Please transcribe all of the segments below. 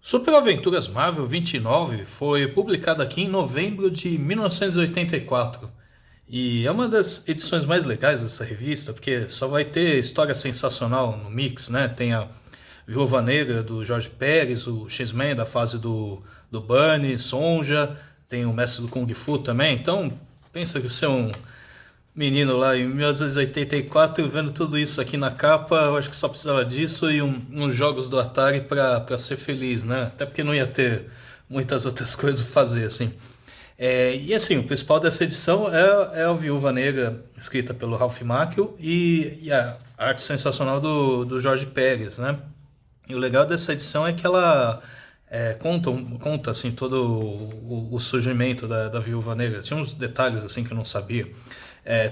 Super Aventuras Marvel 29 foi publicada aqui em novembro de 1984 e é uma das edições mais legais dessa revista porque só vai ter história sensacional no mix, né? Tem a Viúva Negra do Jorge Pérez, o X-Men da fase do Bunny, Sonja, tem o Mestre do Kung Fu também. Então pensa que você é um menino lá em 1984 vendo tudo isso aqui na capa. Eu acho que só precisava disso e uns jogos do Atari para ser feliz, né? Até porque não ia ter muitas outras coisas a fazer, assim. E assim, o principal dessa edição é a Viúva Negra, escrita pelo Ralph Macchio, e a arte sensacional do Jorge Pérez, né? E o legal dessa edição é que ela conta assim, todo o surgimento da Viúva Negra. Tinha uns detalhes assim que eu não sabia.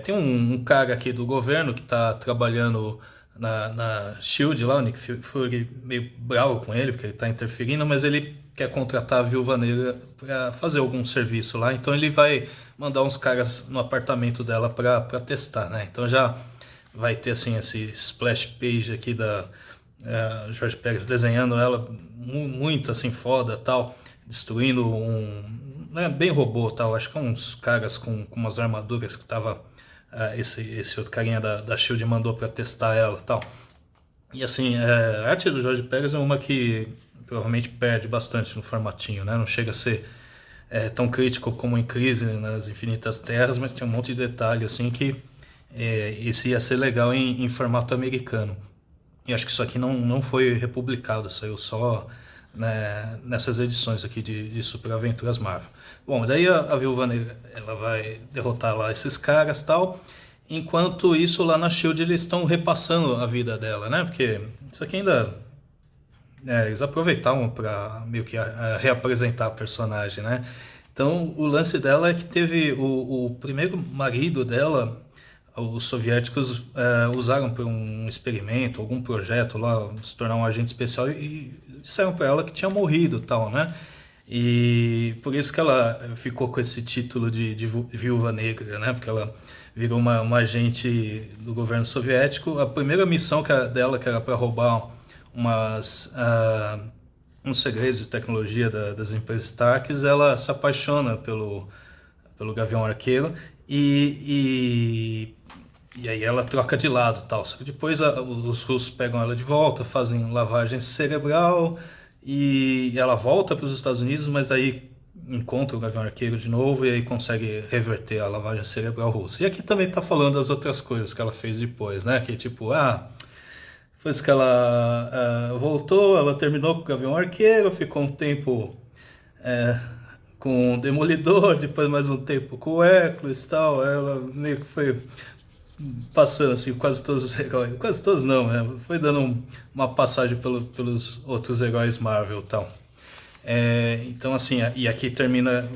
Tem um cara aqui do governo que está trabalhando na Shield lá, o Nick Fury meio bravo com ele, porque ele está interferindo, mas ele quer contratar a Viúva Negra para fazer algum serviço lá, então ele vai mandar uns caras no apartamento dela para testar, né? Então já vai ter assim esse splash page aqui da Jorge Pérez desenhando ela muito assim foda, tal, destruindo bem robô, tal. Acho que uns caras com umas armaduras que tava esse outro carinha da Shield mandou para testar ela, tal. E assim, a arte do Jorge Pérez é uma que provavelmente perde bastante no formatinho, né? Não chega a ser tão crítico como em Crise nas Infinitas Terras, mas tem um monte de detalhe assim que esse ia ser legal em formato americano. E acho que isso aqui não foi republicado, saiu só, né, nessas edições aqui de Super Aventuras Marvel. Bom, daí a Viúva Negra, ela vai derrotar lá esses caras e tal. Enquanto isso, lá na Shield eles estão repassando a vida dela, né? Porque isso aqui ainda eles aproveitavam para meio que reapresentar a personagem, né? Então o lance dela é que teve o primeiro marido dela, os soviéticos usaram para um experimento, algum projeto lá, se tornar um agente especial e disseram para ela que tinha morrido, tal, né? E por isso que ela ficou com esse título de Viúva Negra, né? Porque ela virou uma agente do governo soviético. A primeira missão dela, que era para roubar uns segredos de tecnologia das empresas Starks, ela se apaixona pelo Gavião Arqueiro e aí ela troca de lado, tal. Só que depois os russos pegam ela de volta, fazem lavagem cerebral e ela volta para os Estados Unidos, mas aí encontra o Gavião Arqueiro de novo e aí consegue reverter a lavagem cerebral russa. E aqui também tá falando das outras coisas que ela fez depois, né? Que tipo, depois que ela voltou, ela terminou com o Gavião Arqueiro, ficou um tempo com o Demolidor, depois mais um tempo com o Hércules e tal. Ela meio que foi passando assim quase todos os heróis, quase todos não, né? Foi dando uma passagem pelos outros heróis Marvel e tal. Então assim, e aqui termina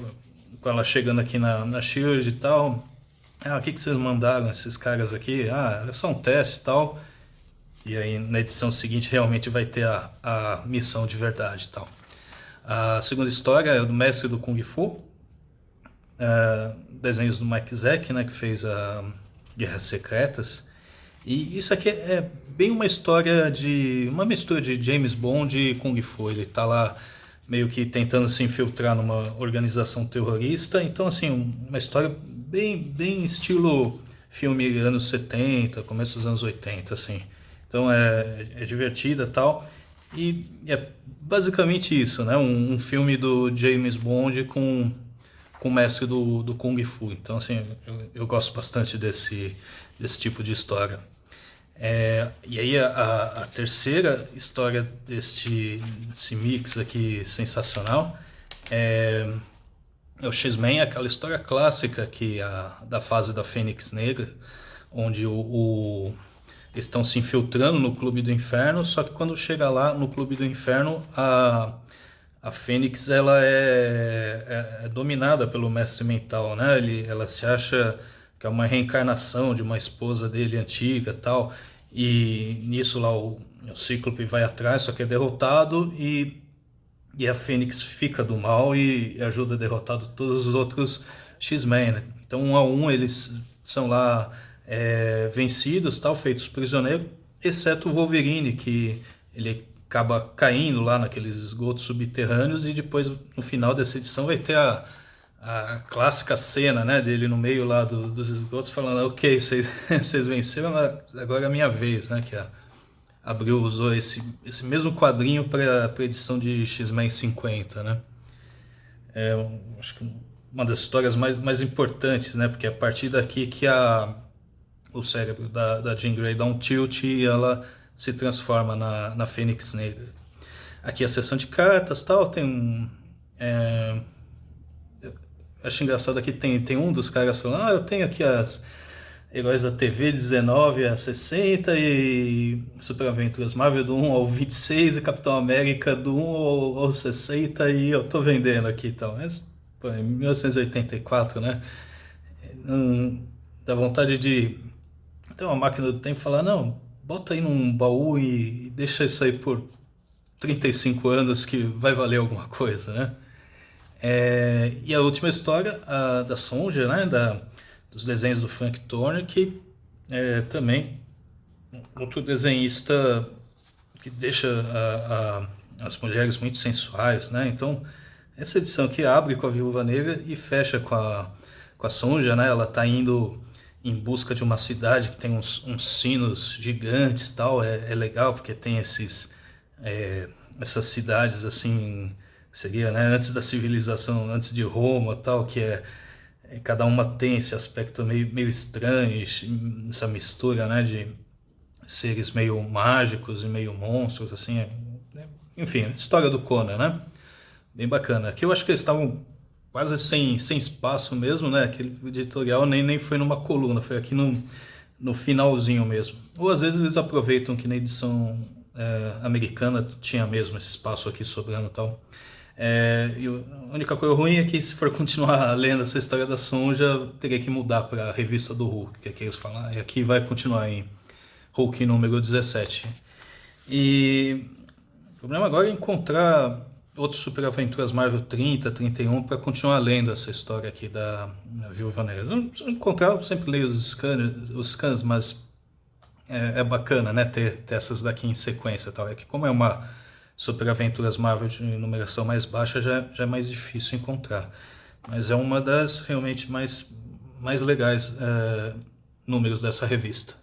com ela chegando aqui na Shield e tal. O que vocês mandaram esses caras aqui? É só um teste e tal. E aí na edição seguinte realmente vai ter a missão de verdade e tal. A segunda história é do Mestre do Kung Fu, desenhos do Mike Zeck, né, que fez a Guerras Secretas. E isso aqui é bem uma história uma mistura de James Bond e Kung Fu. Ele tá lá meio que tentando se infiltrar numa organização terrorista. Então, assim, uma história bem estilo filme anos 70, começo dos anos 80, assim. Então é divertida e tal. E é basicamente isso, né? Um filme do James Bond com o mestre do Kung Fu. Então, assim, eu gosto bastante desse tipo de história. E aí a terceira história desse mix aqui sensacional é o X-Men, aquela história clássica da fase da Fênix Negra, onde eles estão se infiltrando no Clube do Inferno, só que quando chega lá no Clube do Inferno, a Fênix ela é dominada pelo mestre mental, né? Ela se acha que é uma reencarnação de uma esposa dele antiga, tal. E nisso lá o Cíclope vai atrás, só que é derrotado e a Fênix fica do mal e ajuda a derrotar todos os outros X-Men, né? Então, um a um, eles são lá vencidos, tal, feitos prisioneiros, exceto o Wolverine, que ele acaba caindo lá naqueles esgotos subterrâneos e depois no final dessa edição vai ter a clássica cena, né, dele no meio lá dos esgotos falando, ok, vocês venceram, agora é a minha vez, né, que a Abril usou esse mesmo quadrinho para a edição de X-Men 50, né. Acho que uma das histórias mais importantes, né, porque é a partir daqui que o cérebro da Jean Grey dá um tilt e ela se transforma na Fênix Negra. Aqui a seção de cartas, tal, tem um... acho engraçado aqui, tem um dos caras falando, eu tenho aqui as Heróis da TV 19 a 60 e Super Aventuras Marvel do 1 ao 26 e Capitão América do 1 ao 60 e eu tô vendendo aqui e tal. Mas, pô, em 1984, né? Dá vontade de ter uma máquina do tempo e falar, não, bota aí num baú e deixa isso aí por 35 anos que vai valer alguma coisa, né? E a última história, a da Sonja, né, dos desenhos do Frank Turner, que é também outro desenhista que deixa as mulheres muito sensuais, né? Então, essa edição aqui abre com a Viúva Negra e fecha com a Sonja, né? Ela está indo em busca de uma cidade que tem uns sinos gigantes, tal. É legal porque tem essas cidades assim, seria, né, antes da civilização, antes de Roma, tal, que cada uma tem esse aspecto meio estranho, essa mistura, né, de seres meio mágicos e meio monstros, assim, enfim, história do Conan, né, bem bacana. Aqui eu acho que eles estavam quase sem espaço mesmo, né, aquele editorial nem foi numa coluna, foi aqui no finalzinho mesmo. Ou às vezes eles aproveitam que na edição americana tinha mesmo esse espaço aqui sobrando e tal. E a única coisa ruim é que se for continuar lendo essa história da Sonja, teria que mudar para a revista do Hulk, que aqui eles falam, e aqui vai continuar em Hulk número 17. E o problema agora é encontrar outros Super Aventuras Marvel 30, 31 para continuar lendo essa história aqui da Viúva Negra. Se não encontrar, eu sempre leio os scans, mas é bacana, né, ter essas daqui em sequência, tal. É que como é uma Super Aventuras Marvel de numeração mais baixa, já é mais difícil encontrar. Mas é uma das realmente mais legais números dessa revista.